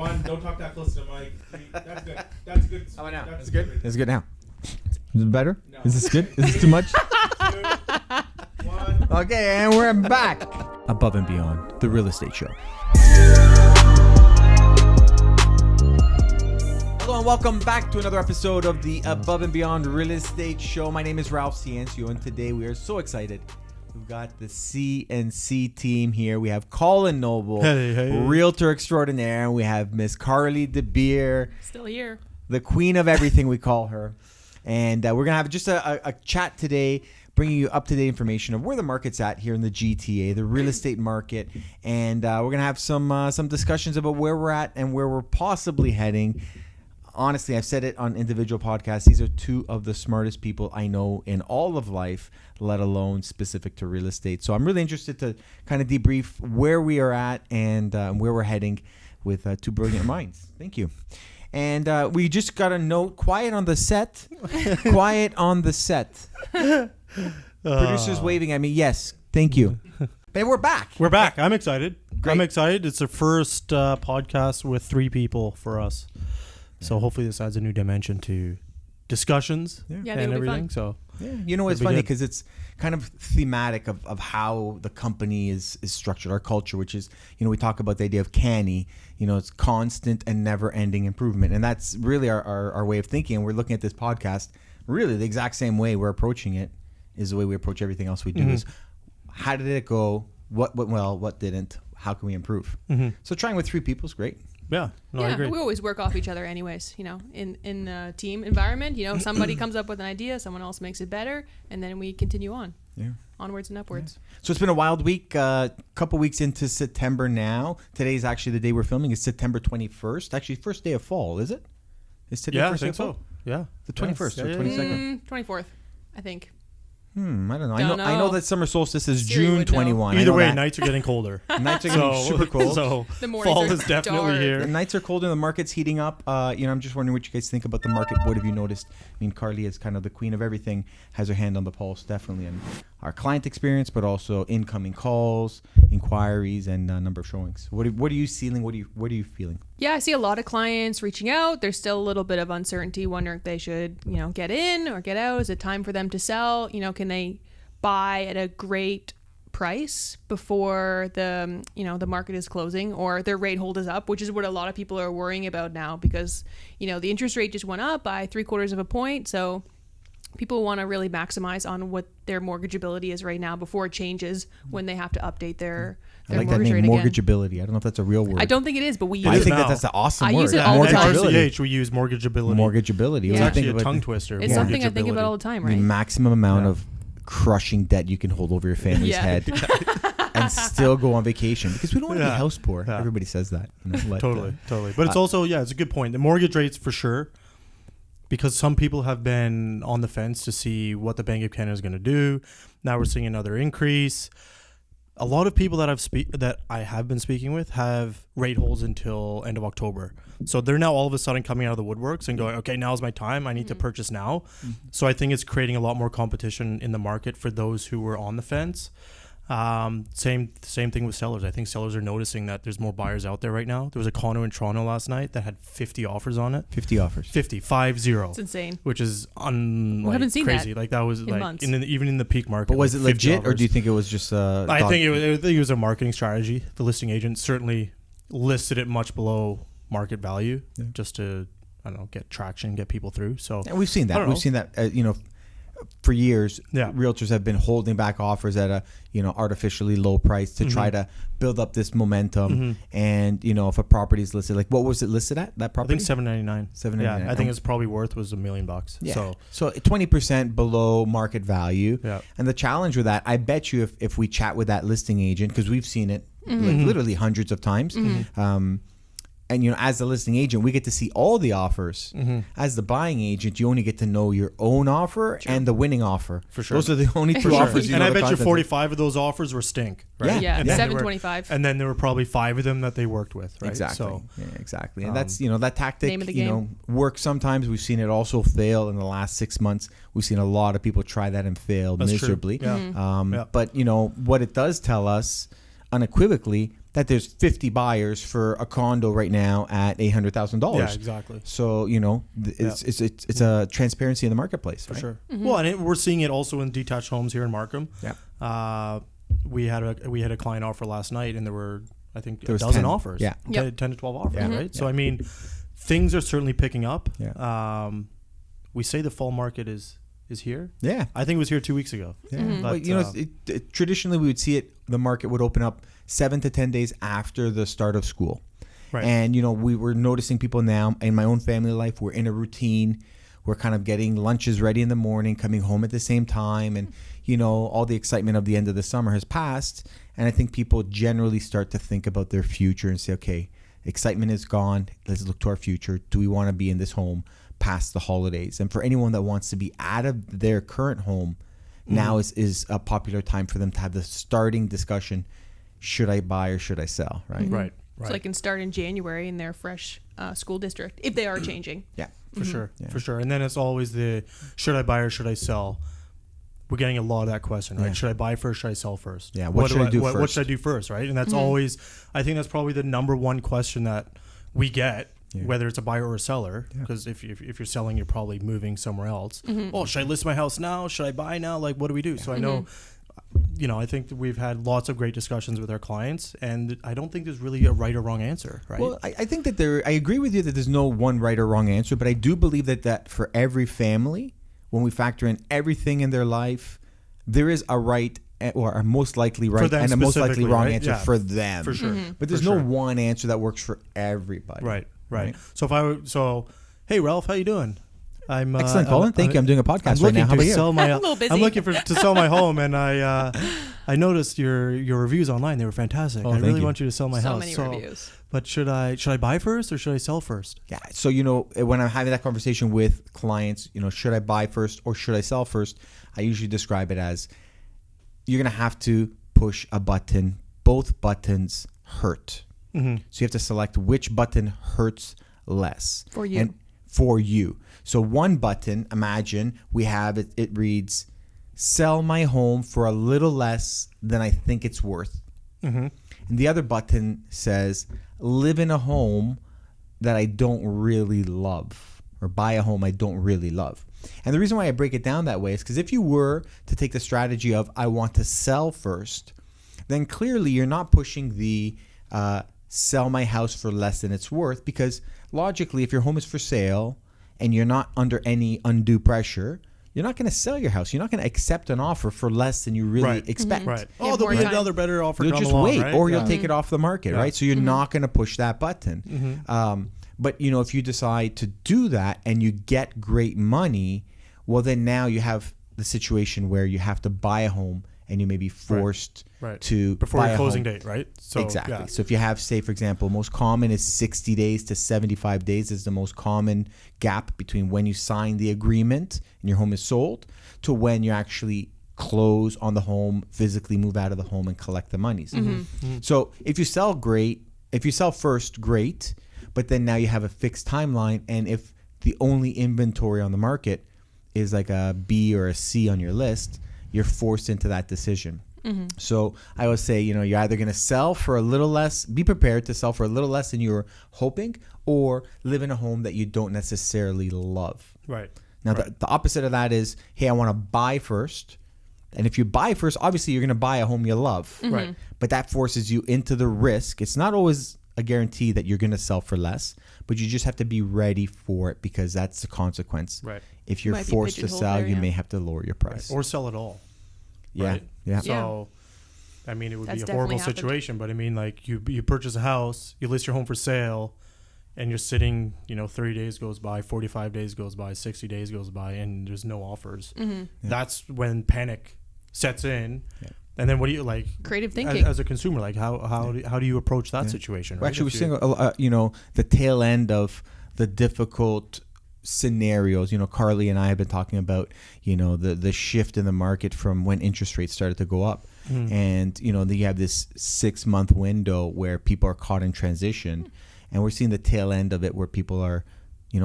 1, don't talk that close to the mic. 3, that's good. That's good. How about now? That's That's good? good. That's good now. Is it better? No. Is this good? Is this too much? 2, 1. Okay, and we're back. Above and Beyond, the real estate show. Hello and welcome back to another episode of the Above and Beyond Real Estate Show. My name is Ralph Ciancio, and today we are so excited. We've got the CNC team here. We have Colin Noble, realtor extraordinaire, and we have Miss Carly DeBeer, still here, the queen of everything we call her. And we're gonna have just a chat today, bringing you up-to-date information of where the market's at here in the GTA, the real estate market, and we're gonna have some discussions about where we're at and where we're possibly heading. Honestly, I've said it on individual podcasts. These are two of the smartest people I know in all of life, let alone specific to real estate. So I'm really interested to kind of debrief where we are at and where we're heading with two brilliant minds. Thank you. And we just got a note, quiet on the set. Quiet on the set. Producers waving at me. Yes, thank you. But we're back. We're back. I'm excited. Great. I'm excited. It's the first podcast with 3 people for us. So hopefully this adds a new dimension to discussions Yeah, and everything. So yeah, you know, it's funny because it's kind of thematic of how the company is structured, our culture, which is, you know, we talk about the idea of canny, you know, it's constant and never ending improvement. And that's really our way of thinking. And we're looking at this podcast really the exact same way we're approaching it is the way we approach everything else we do is how did it go? What went well? What didn't? How can we improve? So trying with 3 people is great. yeah, I agree. we always work off each other anyways, you know, in a team environment, you know, somebody comes up with an idea, someone else makes it better, and then we continue on. Yeah. Onwards and upwards. So it's been a wild week, couple weeks into September now. Today's actually the day we're filming is September 21st. Actually, first day of fall, is it? Is today Yeah, I first day think of fall? so. Yeah. The 21st or Yeah. 22nd? 24th, I think. I don't know. Don't I know know. that summer solstice is Siri June would know. 21. Either I know way, that. nights are getting colder. Nights are getting super cold. So The mornings fall are is definitely dark. The here. nights are colder. The market's heating up. You know, I'm just wondering what you guys think about the market. What have you noticed? I mean, Carly is kind of the queen of everything, has her hand on the pulse, definitely, and our client experience, but also incoming calls, inquiries, and number of showings. What are you seeing? What are you feeling? Yeah, I see a lot of clients reaching out. There's still a little bit of uncertainty, wondering if they should, you know, get in or get out. Is it time for them to sell? You know, can they buy at a great price before the, you know, the market is closing or their rate hold is up, which is what a lot of people are worrying about now because, you know, the interest rate just went up by 0.75 of a point. So people want to really maximize on what their mortgageability is right now before it changes when they have to update their I like that mortgage name, rate again. morgageability. I don't know if that's a real word. I don't think it is, but we use I it. think now. that's an awesome I word. use it Yeah, all the at time. RCH, we use mortgageability. Mortgageability. Yeah. It's When I actually think a about tongue the- twister. It's something I think about all the time, right? The maximum amount Yeah. of crushing debt you can hold over your family's Yeah. head and still go on vacation because we don't want to be Yeah. house poor. Yeah. Everybody says that. You know, Totally. But it's also, it's a good point. The mortgage rates for sure, because some people have been on the fence to see what the Bank of Canada is going to do. Now we're seeing another increase. A lot of people that I have been speaking with have rate holds until end of October. So they're now all of a sudden coming out of the woodworks and going, okay, now's my time. I need to purchase now. So I think it's creating a lot more competition in the market for those who were on the fence. Same thing with sellers. I think sellers are noticing that there's more buyers out there right now. There was a condo in Toronto last night that had 50 offers on it. 50 offers. 50. It's insane. Which is haven't seen crazy. that Like that was in like months. even in the peak market. But was it like 50 legit or offers. do you think it was just I think it was a marketing strategy. The listing agent certainly listed it much below market value just to, I don't know, get traction, get people through. So And we've seen I that. don't We've know. seen that, you know, for years. Yeah. Realtors have been holding back offers at a, you know, artificially low price to try to build up this momentum. And, you know, if a property is listed, like what was it listed at, that I property? think $799. $799. Yeah, I think it's probably worth was $1 million. Yeah. So 20% below market value. Yeah. And the challenge with that, I bet you if we chat with that listing agent, because we've seen it like literally hundreds of times, and, you know, as the listing agent, we get to see all the offers. As the buying agent, you only get to know your own offer and the winning offer. For sure. Those are the only two offers you And know I the bet you contents of. 45 of those offers were stink, right? Yeah, And then there were- 725. And then there were probably 5 of them that they worked with, right? Exactly. So Yeah, exactly. And that's, you know, that tactic, Name of the you know, works sometimes. We've seen it also fail in the last 6 months. We've seen a lot of people try that and fail That's true. miserably. Yeah. Yeah. But, you know, what it does tell us unequivocally that there's 50 buyers for a condo right now at $800,000. Yeah, exactly. So, it's a transparency in the marketplace. For right? sure. Well, and we're seeing it also in detached homes here in Markham. Yeah. We had a client offer last night, and there were, I think, There a was dozen 10. offers. Yeah. 10 to 12 offers, Yeah. right? So, I mean, things are certainly picking up. Yeah. We say the fall market is here. Yeah. I think it was here 2 weeks ago. Yeah. But, But, traditionally we would see it, the market would open up 7 to 10 days after the start of school. Right. And, we were noticing people now in my own family life, we're in a routine. We're kind of getting lunches ready in the morning, coming home at the same time. And, all the excitement of the end of the summer has passed. And I think people generally start to think about their future and say, okay, excitement is gone. Let's look to our future. Do we want to be in this home past the holidays? And for anyone that wants to be out of their current home, now is a popular time for them to have the starting discussion. Should I buy or should I sell? Right. Right. So they can start in January in their fresh school district if they are changing. Yeah. For sure. For sure. And then it's always the should I buy or should I sell? We're getting a lot of that question, right? Yeah. Should I buy first? Should I sell first? Yeah. What should I do What first? should I do first, right? And that's always, I think that's probably the number one question that we get, whether it's a buyer or a seller. Because if you're selling, you're probably moving somewhere else. Oh, should I list my house now? Should I buy now? Like, what do we do? So I know, I think that we've had lots of great discussions with our clients, and I don't think there's really a right or wrong answer, right? Well, I think that I agree with you that there's no one right or wrong answer, but I do believe that for every family, when we factor in everything in their life, there is a right or a most likely right and a most likely wrong answer for them. For sure. But there's no one answer that works for everybody. Right. So hey, Ralph, how you doing? I'm excellent, Colin. Thank you. I'm doing a podcast right now. How about you? I'm a little busy. I'm looking to sell my home, and I noticed your reviews online. They were fantastic. I really want you to sell my house. So many reviews. But should I buy first or should I sell first? Yeah. So when I'm having that conversation with clients, should I buy first or should I sell first? I usually describe it as you're gonna have to push a button. Both buttons hurt. So you have to select which button hurts less for you. And for you. So one button, imagine we have it. It reads, "Sell my home for a little less than I think it's worth." And the other button says, "Live in a home that I don't really love," or "buy a home I don't really love." And the reason why I break it down that way is because if you were to take the strategy of I want to sell first, then clearly you're not pushing the sell my house for less than it's worth, because logically, if your home is for sale and you're not under any undue pressure, you're not going to sell your house. You're not going to accept an offer for less than you really expect. Right. Oh, there'll be another better offer. You'll just wait, right? or you'll take it off the market, right? So you're not going to push that button. But if you decide to do that and you get great money, well, then now you have the situation where you have to buy a home and you may be forced to before buy your a closing home. date, right? So, Exactly. Yeah. So if you have, say, for example, most common is 60 days to 75 days is the most common gap between when you sign the agreement and your home is sold to when you actually close on the home, physically move out of the home and collect the monies. So if you sell, great. If you sell first, great. But then now you have a fixed timeline, and if the only inventory on the market is like a B or a C on your list, you're forced into that decision. So I always say, you're either going to sell for a little less, be prepared to sell for a little less than you were hoping, or live in a home that you don't necessarily love. Right. Now, the opposite of that is, hey, I want to buy first. And if you buy first, obviously you're going to buy a home you love. Right. But that forces you into the risk. It's not always a guarantee that you're going to sell for less, but you just have to be ready for it, because that's the consequence. Right. If you're forced to sell, you may have to lower your price. Or sell it all. Yeah. Right? Yeah. So, I mean, it would That's be a definitely horrible happened. situation, but I mean, like you purchase a house, you list your home for sale, and you're sitting, 30 days goes by, 45 days goes by, 60 days goes by, and there's no offers. That's when panic sets in. Yeah. And then what do you like? Creative thinking. As a consumer, like how do you approach that situation? Well, Right? actually, we're seeing the tail end of the difficult scenarios. Carly and I have been talking about the shift in the market from when interest rates started to go up, and you have this 6-month window where people are caught in transition, and we're seeing the tail end of it where people are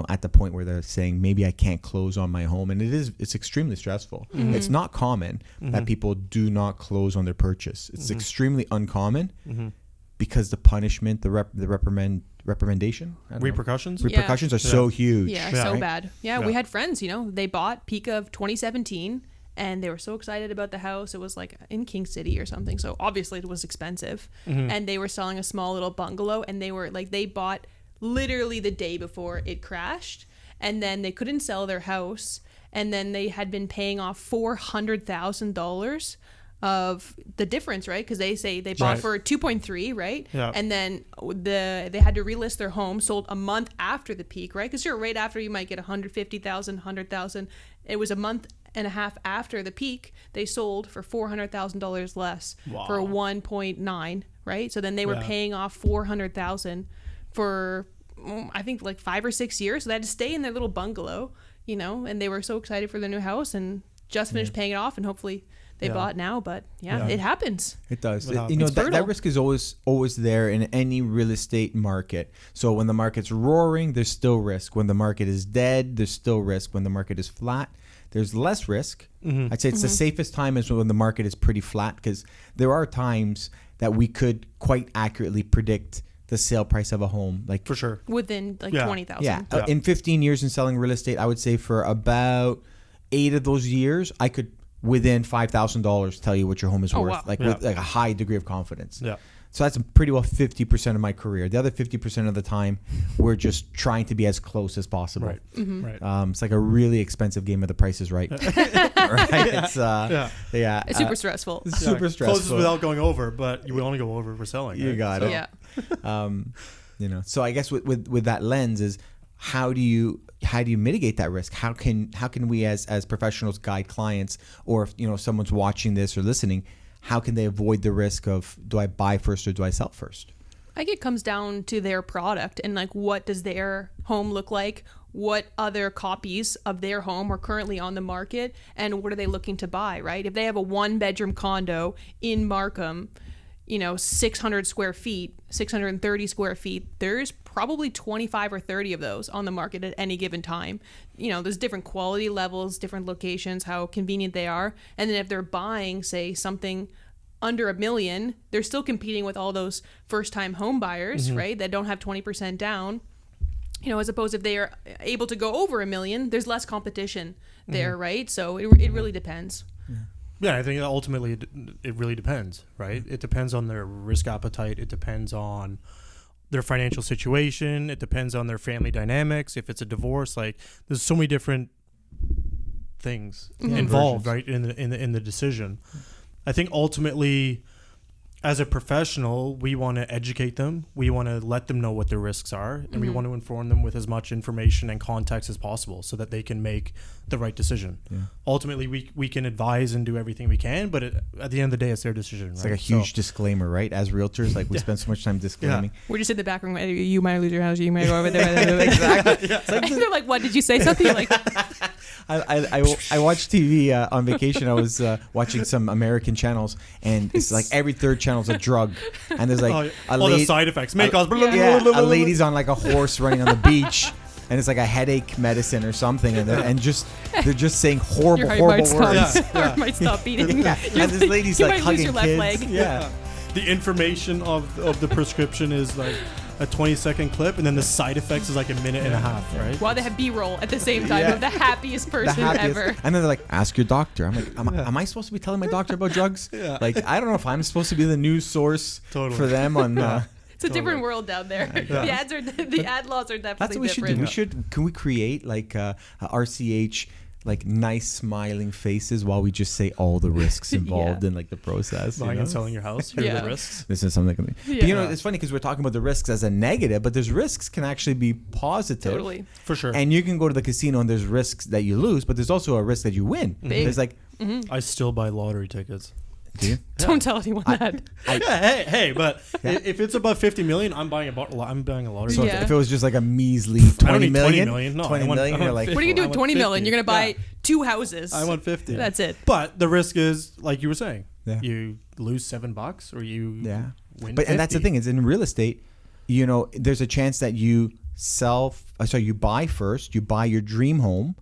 at the point where they're saying, maybe I can't close on my home. And it's extremely stressful. It's not common that people do not close on their purchase. It's extremely uncommon, because the punishment, the reprimandation, I don't know. Repercussions. Repercussions are so huge. Yeah, Yeah. so Right? bad. Yeah, Yeah. we had friends, they bought peak of 2017 and they were so excited about the house. It was like in King City or something. So obviously it was expensive. And they were selling a small little bungalow and they bought literally the day before it crashed, and then they couldn't sell their house, and then they had been paying off $400,000 of the difference, right? Because they say they bought Right. for 2.3, right? Yeah. And then they had to relist their home, sold a month after the peak, right? Because right after you might get 150,000, 100,000. It was a month and a half after the peak. They sold for $400,000 less for 1.9, right? So then they were Yeah. paying off 400,000 for I think like 5 or 6 years. So they had to stay in their little bungalow, and they were so excited for their new house and just finished paying it off, and hopefully they Yeah. bought now. But Yeah. it happens. It does. It happens. You know, It's that brutal. risk is always there in any real estate market. So when the market's roaring, there's still risk. When the market is dead, there's still risk. When the market is flat, there's less risk. I'd say it's the safest time is when the market is pretty flat, because there are times that we could quite accurately predict the sale price of a home. Like For sure. Within like Yeah. 20,000. yeah, Yeah. in 15 years in selling real estate, I would say for about 8 of those years, I could within $5,000 tell you what your home is Oh, worth, wow. like Yeah. with like a high degree of confidence. Yeah. So that's pretty well 50% of my career. The other 50% of the time, we're just trying to be as close as possible. Right. Right. It's like a really expensive game of The Price is Right. Right? It's yeah. It's super stressful. It's super stressful. Closes without going over, but you will only go over for selling. You right? got So- it. Yeah. So I guess with that lens is how do you mitigate that risk? How can we as professionals guide clients, or if someone's watching this or listening, how can they avoid the risk of, do I buy first or do I sell first? I think it comes down to their product and like what does their home look like? What other copies of their home are currently on the market, and what are they looking to buy, right? If they have a 1-bedroom condo in Markham, 600 square feet, 630 square feet, there's probably 25 or 30 of those on the market at any given time. There's different quality levels, different locations, how convenient they are. And then if they're buying, say, something under $1 million, they're still competing with all those first-time home buyers, right, that don't have 20% down. As opposed if they are able to go over $1 million, there's less competition there, right? So it really depends. Yeah, I think ultimately it really depends, right? It depends on their risk appetite. It depends on their financial situation. It depends on their family dynamics. If it's a divorce, like there's so many different things involved, right, in the decision. I think ultimately, as a professional, we want to educate them. We want to let them know what their risks are, and we want to inform them with as much information and context as possible so that they can make the right decision. Yeah. Ultimately, we can advise and do everything we can, but at the end of the day, it's their decision. It's right? like a huge disclaimer, right? As realtors, like we spend so much time disclaiming. We're just in the back room. You might lose your house. You might go over there. Exactly. And they're like, "What did you say? Something?" You're like, I watch TV on vacation. I was watching some American channels, and it's like every third channel's a drug, and there's like all the side effects. May cause a lady's on like a horse running on the beach, and it's like a headache medicine or something, and they're just saying horrible words. Heart might stop beating. Yeah. And this lady's you like might lose hugging your left kids. leg. Yeah. The information of the prescription is like a 20-second clip, and then the side effects is like a minute and a half, right? While they have B-roll at the same time Yeah. of the happiest person ever. And then they're like, ask your doctor. I'm like, am I supposed to be telling my doctor about drugs? Yeah. Like, I don't know if I'm supposed to be the news source for them on. It's a different world down there. Yeah. The ad laws are definitely That's what we should different. do. Can we create like a RCH, like nice smiling faces while we just say all the risks involved in like the process? Buying and selling your house. Here are the risks. This is something. But it's funny because we're talking about the risks as a negative, but there's risks can actually be positive. Totally. For sure. And you can go to the casino and there's risks that you lose, but there's also a risk that you win. Big. There's like, I still buy lottery tickets. do you? Don't tell anyone that. But if it's above 50 million, I'm buying a lottery. So Yeah. if it was just like a measly I don't 20 need 20 million, million. No, 20 I want- million, I you're want like, What are you I going to do with want 20 million? 50. You're going to buy 2 houses. I want 50. That's it. But the risk is, like you were saying, Yeah. you lose $7 or you win. But and that's the 50. thing is in real estate, there's a chance that you buy first, you buy your dream home,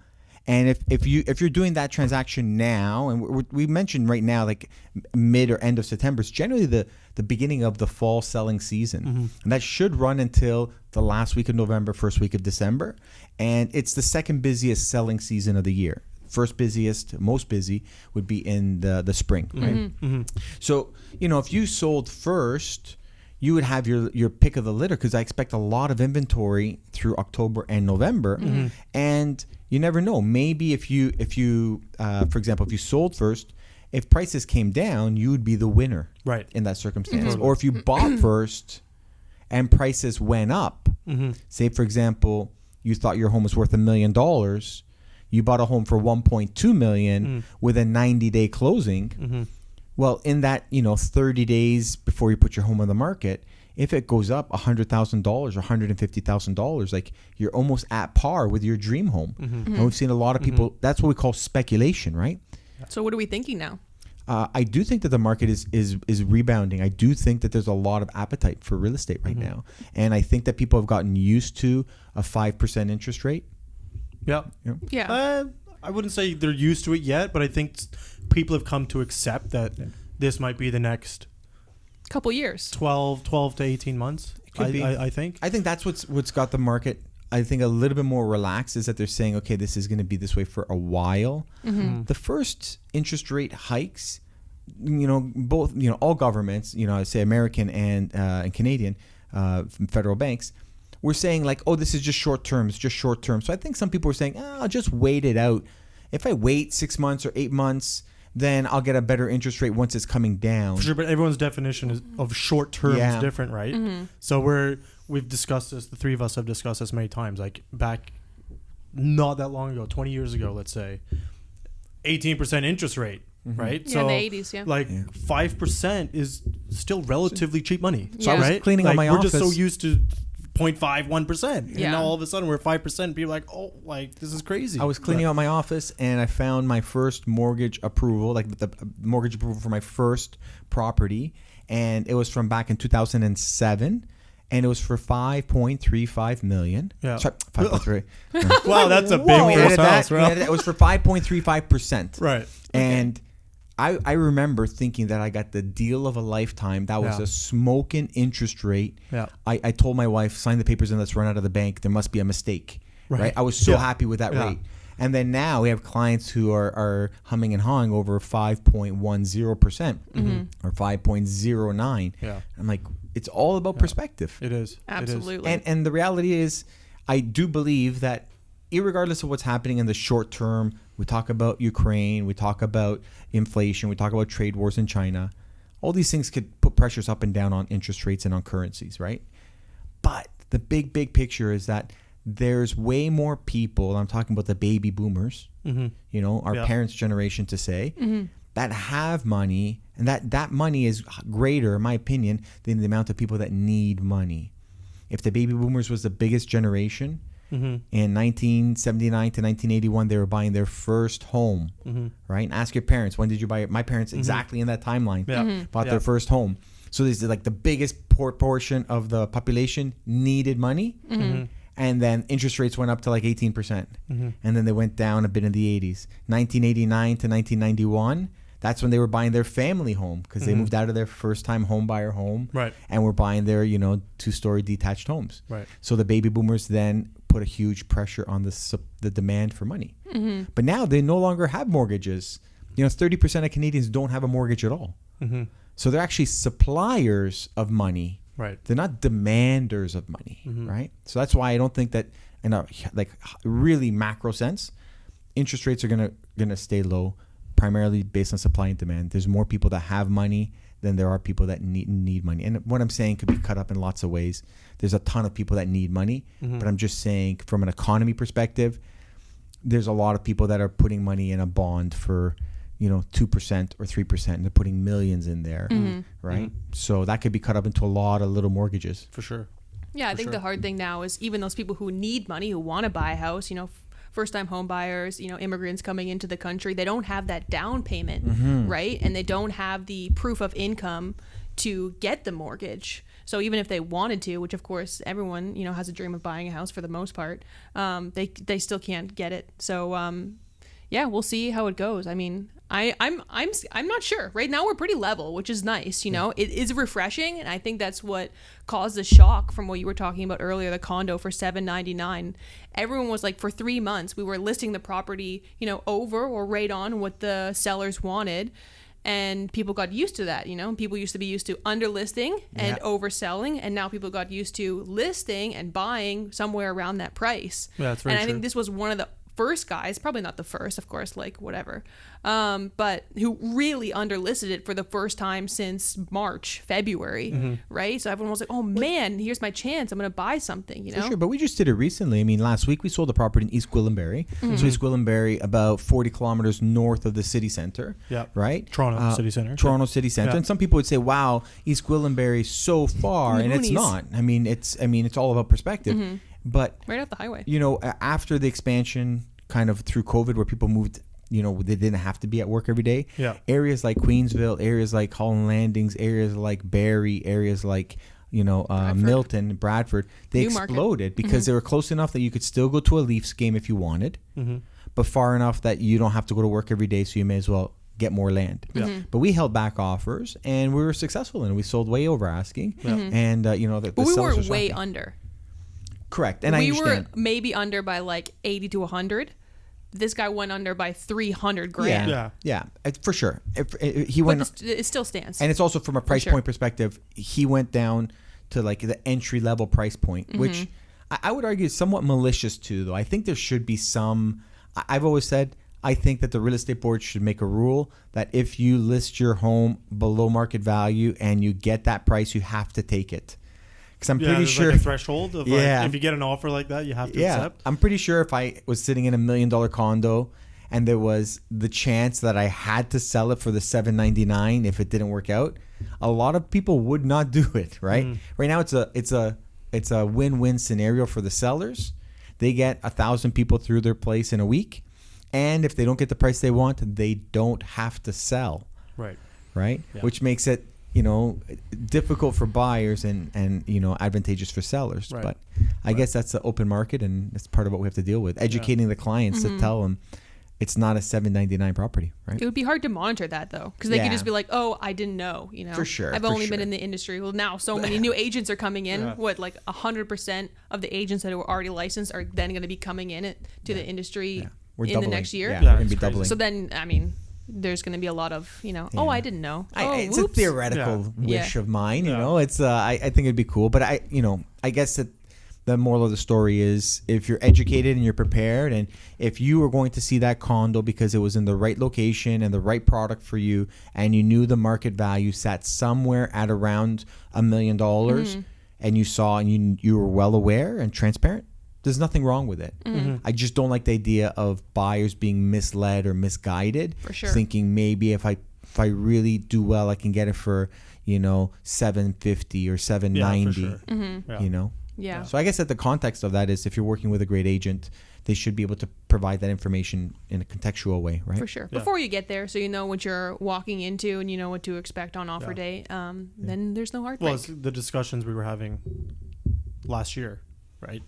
And if you're doing that transaction now, and we mentioned right now, like mid or end of September, it's generally the beginning of the fall selling season, and that should run until the last week of November, first week of December, and it's the second busiest selling season of the year. First busiest, most busy would be in the spring, right? So if you sold first, you would have your pick of the litter, because I expect a lot of inventory through October and November, and you never know. Maybe if you for example, if you sold first, if prices came down, you would be the winner, Right. in that circumstance. Or if you bought first and prices went up, say for example, you thought your home was worth $1 million, you bought a home for 1.2 million with a 90-day closing. Well, in that 30 days before you put your home on the market, if it goes up $100,000 or $150,000, like you're almost at par with your dream home. And we've seen a lot of people. That's what we call speculation, right? So what are we thinking now? I do think that the market is rebounding. I do think that there's a lot of appetite for real estate right now, and I think that people have gotten used to a 5% interest rate. Yeah. Yeah. I wouldn't say they're used to it yet, but I think people have come to accept that this might be the next Couple years. 12 to 18 months. Could be. I think. I think that's what's got the market, I think, a little bit more relaxed, is that they're saying, okay, this is going to be this way for a while. The first interest rate hikes, both, all governments, I say American and Canadian federal banks, were saying like, oh, this is just short term. It's just short term. So I think some people were saying, I'll just wait it out. If I wait 6 months or 8 months, then I'll get a better interest rate once it's coming down. For sure, but everyone's definition of short term is different, right? So we've discussed this. The three of us have discussed this many times. Like back, not that long ago, 20 years ago, let's say, 18% interest rate, right? Yeah, so in the 80s, yeah. like 5% is still relatively cheap money. So I was right? cleaning out my we're office. just so used to 0.5, 1%. And Yeah. now all of a sudden we're 5%. People are like, oh, like this is crazy. I was cleaning out my office and I found my first mortgage approval, like the mortgage approval for my first property. And it was from back in 2007. And it was for $5.35 million. Yeah. Sorry, 5.3. Wow, that's a big We first added house, that. bro. It was for 5.35%. Right. And I remember thinking that I got the deal of a lifetime. That was Yeah. a smoking interest rate. Yeah. I told my wife, sign the papers and let's run out of the bank. There must be a mistake. Right. I was so happy with that rate. And then now we have clients who are humming and hawing over 5.10% or 5.09. Yeah. I'm like, it's all about perspective. It is. Absolutely. And the reality is, I do believe that irregardless of what's happening in the short term, we talk about Ukraine, we talk about inflation, we talk about trade wars in China. All these things could put pressures up and down on interest rates and on currencies, right? But the big picture is that there's way more people, I'm talking about the baby boomers, our parents' generation to say, that have money, and that money is greater, in my opinion, than the amount of people that need money. If the baby boomers was the biggest generation, in 1979 to 1981, they were buying their first home, right? And ask your parents, when did you buy it? My parents, exactly in that timeline, bought their first home. So this is like the biggest portion of the population needed money. And then interest rates went up to like 18%. And then they went down a bit in the 80s. 1989 to 1991, that's when they were buying their family home, because they moved out of their first-time home buyer home, Right. and were buying their, two-story detached homes. Right. So the baby boomers then put a huge pressure on the demand for money. But now they no longer have mortgages. 30% of Canadians don't have a mortgage at all. So they're actually suppliers of money. Right. They're not demanders of money, right? So that's why I don't think that, in a like really macro sense, interest rates are gonna stay low, primarily based on supply and demand. There's more people that have money than there are people that need money. And what I'm saying could be cut up in lots of ways. There's a ton of people that need money, but I'm just saying from an economy perspective, there's a lot of people that are putting money in a bond for 2% or 3%, and they're putting millions in there, right? So that could be cut up into a lot of little mortgages. For sure. Yeah, I think the hard thing now is even those people who need money, who want to buy a house, first-time home buyers, immigrants coming into the country, they don't have that down payment, right? And they don't have the proof of income to get the mortgage. So even if they wanted to, which of course everyone, has a dream of buying a house for the most part, they still can't get it. So yeah, we'll see how it goes. I mean, I'm not sure. Right now we're pretty level, which is nice. It is refreshing, and I think that's what caused the shock from what you were talking about earlier. The condo for $799. Everyone was like, for 3 months we were listing the property, over or right on what the sellers wanted, and people got used to that. People used to be used to underlisting and overselling, and now people got used to listing and buying somewhere around that price. Yeah, that's very and I true. think this was one of the first guys, probably not the first, of course, like whatever, but who really underlisted it for the first time since March, February, right? So everyone was like, oh man, here's my chance. I'm going to buy something, For sure, but we just did it recently. I mean, last week we sold a property in East Gwillimbury. So East Gwillimbury, about 40 kilometers north of the city center, right? Toronto City Center. Toronto City Center. And some people would say, wow, East Gwillimbury is so far, and it's boonies. not. I mean, it's all about perspective. But right off the highway. After the expansion, kind of through COVID, where people moved, they didn't have to be at work every day. Yeah. Areas like Queensville, areas like Holland Landings, areas like Barrie, areas like Milton, Bradford, they Newmarket. exploded because they were close enough that you could still go to a Leafs game if you wanted, but far enough that you don't have to go to work every day, so you may as well get more land. But we held back offers, and we were successful in it. We sold way over asking, and But we sellers were were way shopping. under. Correct, and I We understand. were maybe under by like 80 to 100. This guy went under by 300 grand. Yeah, for sure. He But went, it still stands. and it's also from a price sure. point perspective. He went down to like the entry level price point, which I would argue is somewhat malicious too. Though I think there should be some. I've always said I think that the real estate board should make a rule that if you list your home below market value and you get that price, you have to take it. Because I'm pretty there's sure like a threshold of Yeah. like, if you get an offer like that, you have to accept. I'm pretty sure if I was sitting in $1 million condo and there was the chance that I had to sell it for the $799 if it didn't work out, a lot of people would not do it. Right? Right now, it's a win-win scenario for the sellers. They get 1,000 people through their place in a week, and if they don't get the price they want, they don't have to sell. Right. Yeah. Which makes it difficult for buyers and advantageous for sellers. Right. But I guess that's the open market, and that's part of what we have to deal with, educating the clients to tell them it's not a $799 property, right? It would be hard to monitor that though, because they could Yeah. just be like, "Oh, I didn't know." For sure, I've for only been sure. in the industry. Well, now so many new agents are coming in. Yeah. What, like 100% of the agents that were already licensed are then going to be coming in to the industry We're in doubling. the next year. Yeah, Yeah, we're gonna it's be crazy. doubling. So then, I mean, there's going to be a lot of, oh, I didn't know. It's a whoops. theoretical wish Yeah. of mine, Yeah. It's I think it'd be cool, but I guess that the moral of the story is if you're educated and you're prepared, and if you were going to see that condo because it was in the right location and the right product for you, and you knew the market value sat somewhere at around $1 million, and you saw and you were well aware and transparent, there's nothing wrong with it. I just don't like the idea of buyers being misled or misguided, For sure. thinking maybe if I really do well, I can get it for $750 or $790. sure. Yeah. Yeah. So I guess that the context of that is if you're working with a great agent, they should be able to provide that information in a contextual way, right? For sure. Yeah. Before you get there, so you know what you're walking into and you know what to expect on offer day, then there's no heartbreak. Well, it's the discussions we were having last year, right?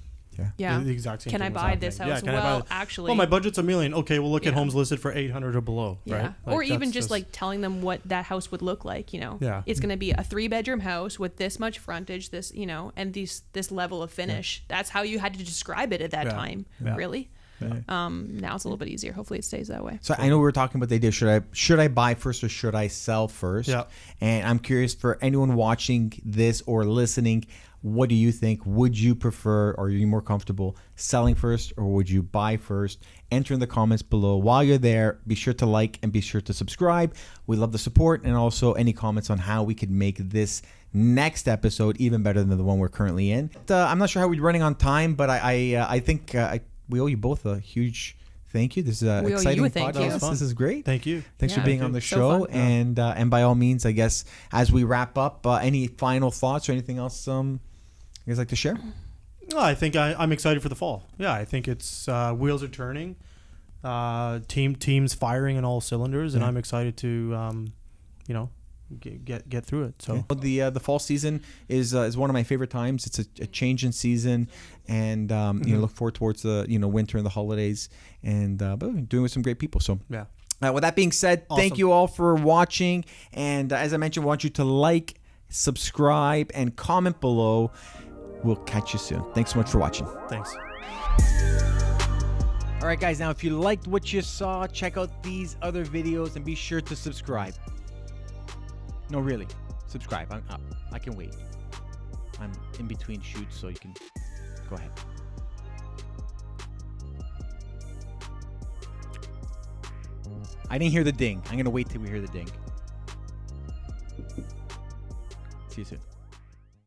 Yeah. The exact same Can thing I was buy this happening. house? Can I buy Well, it? actually. Well, my budget's $1 million. Okay, we'll look at Yeah. homes listed for 800 or below, Yeah. right? Or Like, even that's just like telling them what that house would look like, Yeah. It's going to be a 3-bedroom house with this much frontage, this, and this level of finish. That's how you had to describe it at that Yeah. time, Yeah. really. Now it's a little bit easier. Hopefully it stays that way. So I know we were talking about the idea, should I buy first or should I sell first? Yeah. And I'm curious for anyone watching this or listening, what do you think? Would you prefer, or are you more comfortable selling first, or would you buy first? Enter in the comments below. While you're there, be sure to like and be sure to subscribe. We love the support, and also any comments on how we could make this next episode even better than the one we're currently in. I'm not sure how we're running on time, but I think we owe you both a huge thank you. This is an We owe you exciting a thank you. podcast. This is great. Thank you. Thanks for Yeah, being on the so show, fun. and by all means, I guess as we wrap up, any final thoughts or anything else you guys like to share? Well, I think I'm excited for the fall. Yeah, I think it's wheels are turning, teams firing in all cylinders, and Yeah. I'm excited to get through it. So the fall season is one of my favorite times. It's a change in season, and look forward towards the winter and the holidays, and but we're doing with some great people. So yeah. With that being said, thank you all for watching, and as I mentioned, I want you to like, subscribe, and comment below. We'll catch you soon. Thanks so much for watching. Thanks. All right, guys. Now, if you liked what you saw, check out these other videos and be sure to subscribe. No, really, subscribe. I can wait. I'm in between shoots, so you can go ahead. I didn't hear the ding. I'm going to wait till we hear the ding. See you soon.